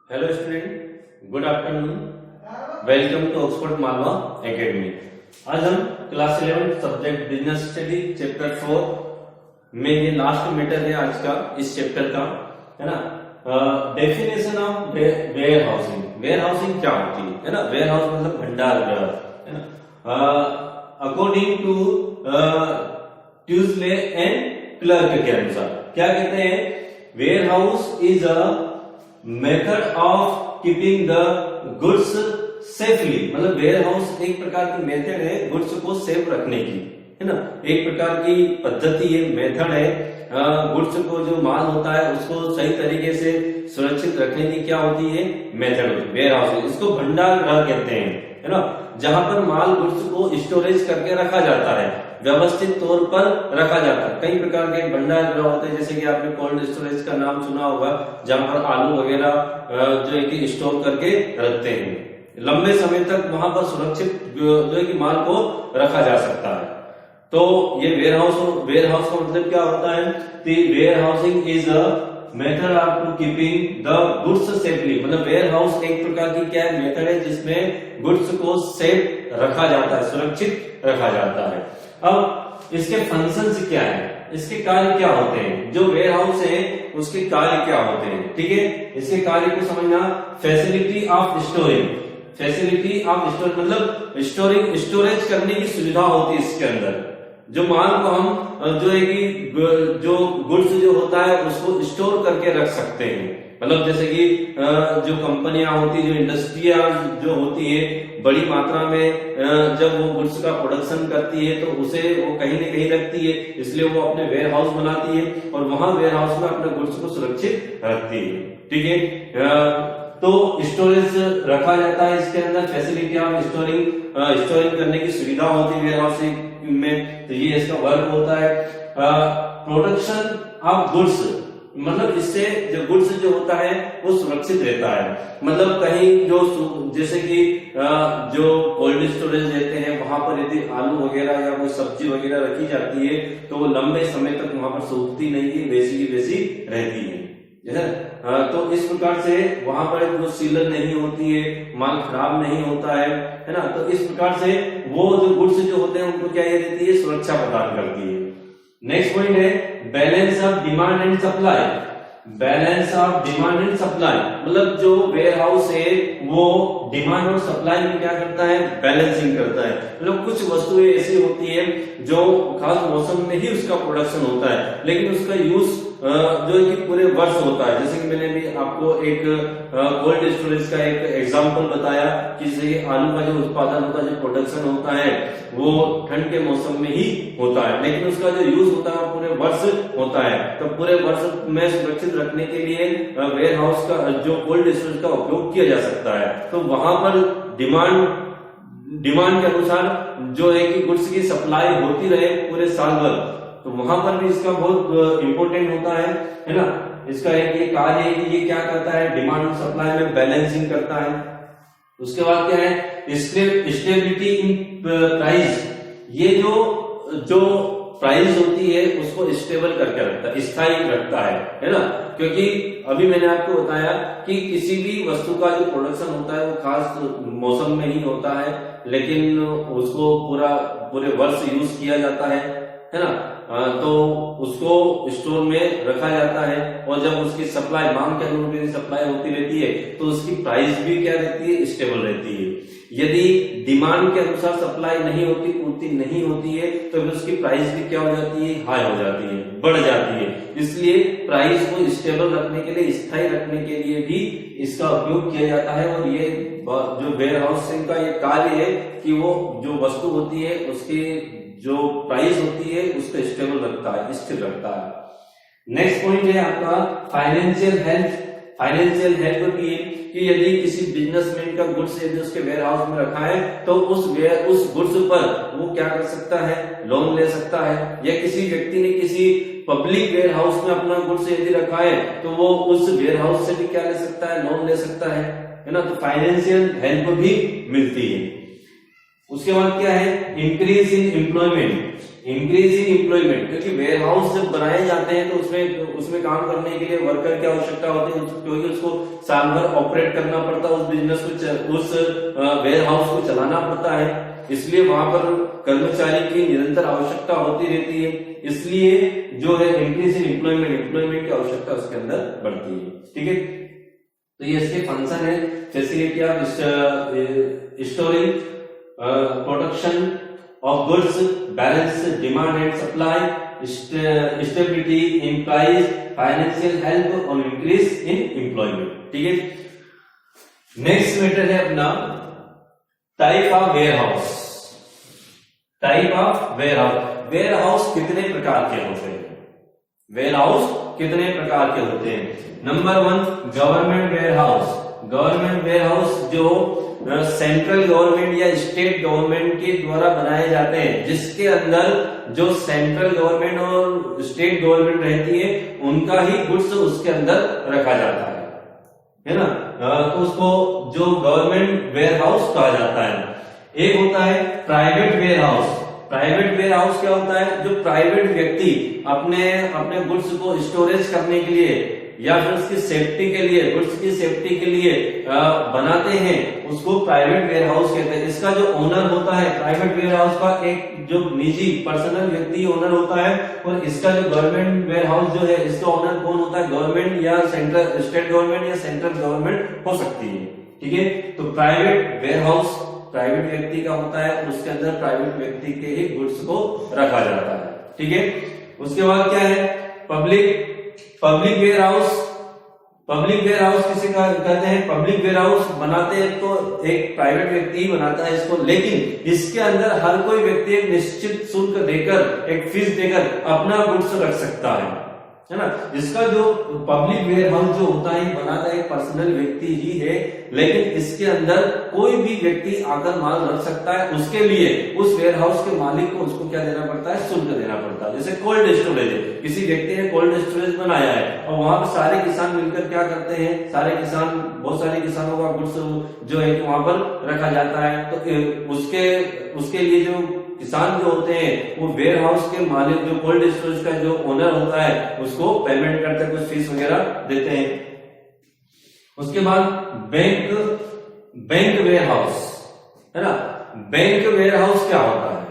Hello student, good afternoon. Welcome to Oxford Malwa academy. आज हम class 11 subject business study chapter 4 में ये last matter है आज का, इस चैप्टर का, है ना। Definition of warehousing. Warehousing क्या होती है ना। वेयर हाउस मतलब भंडार गृह, है ना। According to Tousley and Clark के अनुसार क्या कहते हैं, warehouse is a method of keeping the goods safely. मतलब वेयर हाउस एक प्रकार की मेथड है गुड्स को सेफ रखने की, है ना। एक प्रकार की पद्धति है, मेथड है गुड्स को, जो माल होता है उसको सही तरीके से सुरक्षित रखने की क्या होती है, मेथड होती है वेयर हाउस। इसको भंडार गृह कहते हैं, है ना, जहां पर माल गुड्स को स्टोरेज करके रखा जाता है, व्यवस्थित तौर पर रखा जाता है। कई प्रकार के भंडार गृह होते हैं, जैसे कि आपने कोल्ड स्टोरेज का नाम सुना होगा, जहां पर आलू वगैरह जो है कि स्टोर करके रखते हैं, लंबे समय तक वहां पर सुरक्षित जो है कि माल को रखा जा सकता है। तो ये वेयर हाउस का मतलब क्या होता है, warehousing is a method of keeping the goods safely. मतलब वेयर हाउस एक प्रकार की क्या मेथड है जिसमें गुड्स को सेफ रखा जाता है, सुरक्षित रखा जाता है। अब इसके फंक्शंस क्या है, इसके कार्य क्या होते हैं, जो वेयर हाउस है उसके कार्य क्या होते हैं, ठीक है। इसके कार्य को समझना, facility of storing. Facility of storage मतलब स्टोरेज करने की सुविधा होती है इसके अंदर। जो माल को हम जो है कि जो गुड्स जो होता है उसको स्टोर करके रख सकते हैं। मतलब जैसे कि जो कंपनियां होती है, जो इंडस्ट्रिया जो होती है, बड़ी मात्रा में जब वो गुड्स का प्रोडक्शन करती है तो उसे वो कहीं न कहीं रखती है, इसलिए वो अपने वेयर हाउस बनाती है और वहां वेयर हाउस में अपने गुड्स को सुरक्षित रखती है, ठीक है। तो स्टोरेज रखा जाता है इसके अंदर, फैसिलिटी ऑफ स्टोरिंग करने की सुविधा होती है वेयर हाउस में, तो ये इसका वर्क होता है। प्रोडक्शन ऑफ गुड्स मतलब इससे जो गुड्स जो होता है वो सुरक्षित रहता है। मतलब कहीं जो जैसे कि जो कोल्ड स्टोरेज रहते हैं वहां पर यदि आलू वगैरह या कोई सब्जी वगैरह रखी जाती है तो वो लंबे समय तक वहां पर सूखती नहीं है, वैसी की वैसी रहती है। तो इस प्रकार से वहां पर जो सीलन नहीं होती है, माल खराब नहीं होता है ना। तो इस प्रकार से वो जो गुड्स जो होते हैं उनको क्या ये देती है, सुरक्षा प्रदान करती है। नेक्स्ट पॉइंट है balance of demand and supply. Balance of demand and supply मतलब जो वेयर हाउस है वो डिमांड और सप्लाई में क्या करता है, बैलेंसिंग करता है। मतलब कुछ वस्तुएं ऐसी होती है जो खास मौसम में ही उसका प्रोडक्शन होता है, लेकिन उसका यूज जो है कि पूरे वर्ष होता है। जैसे कि मैंने भी आपको एक कोल्ड स्टोरेज का एक एग्जांपल बताया कि जैसे आलू का जो उत्पादन होता है, जो प्रोडक्शन होता है वो ठंड के मौसम में ही होता है, लेकिन उसका जो यूज होता है वो पूरे वर्ष होता है। तो पूरे वर्ष में सुरक्षित रखने के लिए वेयर हाउस का जो कोल्ड स्टोरेज का उपयोग किया जा सकता है। तो वहां पर डिमांड के अनुसार जो है कि गुड्स की सप्लाई होती रहे पूरे साल भर, तो वहां पर भी इसका बहुत इंपॉर्टेंट होता है ना। इसका एक ये कार्य है कि ये क्या करता है, डिमांड और सप्लाई में बैलेंसिंग करता है। उसके बाद क्या है, स्टेबिलिटी इन प्राइस। ये जो प्राइस होती है उसको स्टेबल करके रखता है, स्थायी रखता है ना। क्योंकि अभी मैंने आपको बताया कि किसी भी वस्तु का जो प्रोडक्शन होता है वो खास मौसम में ही होता है, लेकिन उसको पूरे वर्ष यूज किया जाता है ना। तो उसको स्टोर में रखा जाता है और जब उसकी सप्लाई मांग के अनुरूप सप्लाई होती रहती है तो उसकी प्राइस भी क्या रहती है, स्टेबल रहती है। यदि डिमांड के अनुसार सप्लाई नहीं होती, पूर्ति नहीं होती है, तो फिर उसकी प्राइस भी क्या हो जाती है, हाई हो जाती है, बढ़ जाती है। इसलिए प्राइस को स्टेबल रखने के लिए, स्थायी रखने के लिए भी इसका उपयोग किया जाता है। और ये जो वेयर हाउसिंग का ये कार्य है कि वो जो वस्तु होती है उसकी जो प्राइस होती है उसको स्टेबल रखता है, स्थिर रखता है। नेक्स्ट पॉइंट है आपका फाइनेंशियल हेल्थ। फाइनेंशियल हेल्थ भी है कि यदि किसी बिजनेसमैन का गुड्स यदि उसके वेयर हाउस में रखा है तो उस गुड्स पर वो क्या कर सकता है, लोन ले सकता है। या किसी व्यक्ति ने किसी पब्लिक वेयर हाउस में अपना गुड्स यदि रखा है तो वो उस वेयर हाउस से भी क्या ले सकता है, लोन ले सकता है ना। तो फाइनेंशियल हेल्प भी मिलती है। उसके बाद क्या है, increase in employment. Increase in employment, क्योंकि वेयर हाउस जब बनाए जाते हैं तो उसमें काम करने के लिए वर्कर की आवश्यकता होती है, क्योंकि उसको साल भर ऑपरेट करना पड़ता है, उस बिजनेस को उस वेयर हाउस को चलाना पड़ता है, इसलिए वहां पर कर्मचारी की निरंतर आवश्यकता होती रहती है, इसलिए जो है इंक्रीज इन एम्प्लॉयमेंट की आवश्यकता उसके अंदर बढ़ती है। ठीक है, तो ये इसके फंक्शन है, facility of storing, production of goods, balance demand and supply, stability in price, financial help और increase in employment। ठीक है, नेक्स्ट मैटर है अपना type of warehouse. Type of warehouse, warehouse कितने प्रकार के होते हैं? वेयर हाउस कितने प्रकार के होते हैं? Number 1 government warehouse. Government warehouse जो सेंट्रल गवर्नमेंट या स्टेट गवर्नमेंट के द्वारा बनाए जाते हैं, जिसके अंदर जो सेंट्रल गवर्नमेंट और स्टेट गवर्नमेंट रहती है उनका ही गुड्स उसके अंदर रखा जाता है ना, तो उसको जो गवर्नमेंट वेयर हाउस कहा जाता है। एक होता है private warehouse. Private warehouse क्या होता है? जो प्राइवेट व्यक्ति अपने गुड्स को स्टोरेज करने के लिए या फिर उसकी सेफ्टी के लिए, गुड्स की सेफ्टी के लिए बनाते हैं, उसको प्राइवेट वेयर हाउस कहते हैं। इसका जो ओनर होता है प्राइवेट वेयर हाउस का, एक जो निजी पर्सनल व्यक्ति ओनर होता है, और इसका जो गवर्नमेंट वेयर हाउस जो है इसका ओनर कौन होता है? गवर्नमेंट या सेंट्रल स्टेट गवर्नमेंट या सेंट्रल गवर्नमेंट हो सकती है। ठीक है, तो प्राइवेट वेयर हाउस प्राइवेट व्यक्ति का होता है, उसके अंदर प्राइवेट व्यक्ति के ही गुड्स को रखा जाता है। ठीक है, उसके बाद क्या है? Public warehouse. Public warehouse किसे कहते हैं? पब्लिक वेयर हाउस बनाते हैं तो एक प्राइवेट व्यक्ति ही बनाता है इसको, लेकिन इसके अंदर हर कोई व्यक्ति एक निश्चित शुल्क देकर, एक फीस देकर अपना गुड्स रख सकता है ना। इसका जो पब्लिक वेयर हाउस जो होता है बनाता है एक पर्सनल व्यक्ति ही है, लेकिन इसके अंदर कोई भी व्यक्ति आकर माल रख सकता है, उसके लिए उस वेयर हाउस के मालिक को उसको क्या देना पड़ता है? शुल्क देना पड़ता है। जैसे कोल्ड स्टोरेज है, किसी व्यक्ति ने कोल्ड स्टोरेज बनाया है और वहां पर सारे किसान मिलकर क्या करते हैं? बहुत सारे किसानों का गुड्स जो है वहां पर रखा जाता है, तो उसके लिए जो किसान जो होते हैं वो वेयर हाउस के मालिक, जो कोल्ड स्टोरेज का जो ओनर होता है, उसको पेमेंट करते हैं, कुछ फीस वगैरह देते हैं। उसके बाद बैंक वेयर हाउस है ना। बैंक वेयर हाउस क्या होता है?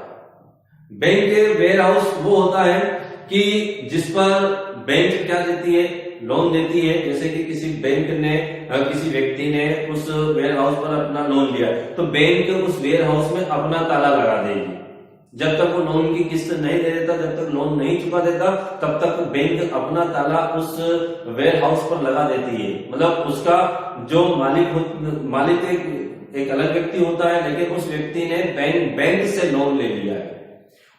बैंक वेयर हाउस वो होता है कि जिस पर बैंक क्या देती है? लोन देती है। जैसे कि किसी बैंक ने, किसी व्यक्ति ने उस वेयर हाउस पर अपना लोन लिया, तो बैंक उस वेयर हाउस में अपना ताला लगा देगी। जब तक वो लोन की किस्त नहीं दे देता, जब तक लोन नहीं चुका देता, तब तक बैंक अपना ताला उस वेयर हाउस पर लगा देती है। मतलब उसका जो मालिक एक अलग व्यक्ति होता है, लेकिन उस व्यक्ति ने बैंक से लोन ले लिया है,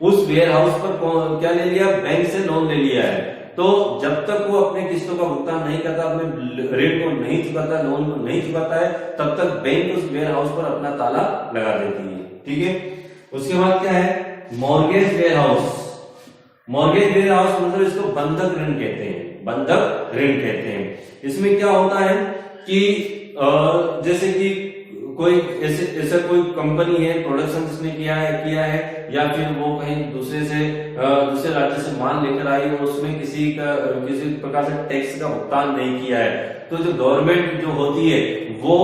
उस वेयर हाउस पर क्या ले लिया? बैंक से लोन ले लिया है। तो जब तक वो अपने किस्तों का भुगतान नहीं करता, अपने ऋण को नहीं चुकाता, लोन को नहीं चुकाता है, तब तक बैंक उस वेयर हाउस पर अपना ताला लगा देती है। ठीक है, उसके बाद क्या है? Mortgage warehouse. Mortgage warehouse मतलब इसको बंधक ऋण कहते हैं, बंधक ऋण कहते हैं। इसमें क्या होता है कि जैसे कि कोई ऐसा कोई कंपनी है, प्रोडक्शन जिसने किया है या फिर वो कहीं दूसरे राज्य से माल लेकर आई और उसमें किसी प्रकार से टैक्स का भुगतान नहीं किया है, तो जो गवर्नमेंट जो होती है वो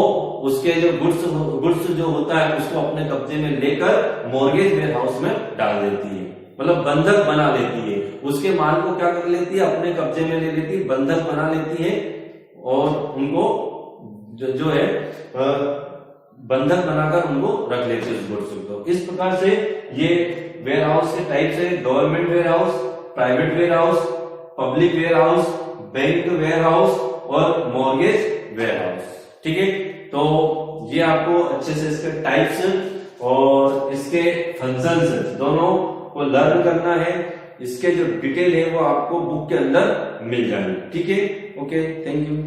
उसके जो गुड्स जो होता है उसको अपने कब्जे में लेकर मॉर्गेज वेयर हाउस में डाल देती है, मतलब बंधक बना लेती है। उसके माल को क्या कर लेती है? अपने कब्जे में ले लेती है, बंधक बना लेती है, और उनको जो है बंधक बनाकर उनको रख लेते हैं उस गुड्स को। इस प्रकार से ये वेयर हाउस के टाइप्स है: government warehouse, private warehouse, public warehouse, bank warehouse और मॉर्गेज वेयर हाउस। ठीक है, तो ये आपको अच्छे से इसके टाइप्स और इसके फंक्शंस दोनों को लर्न करना है। इसके जो डिटेल है वो आपको बुक के अंदर मिल जाएगी। ठीक है, ओके, थैंक यू।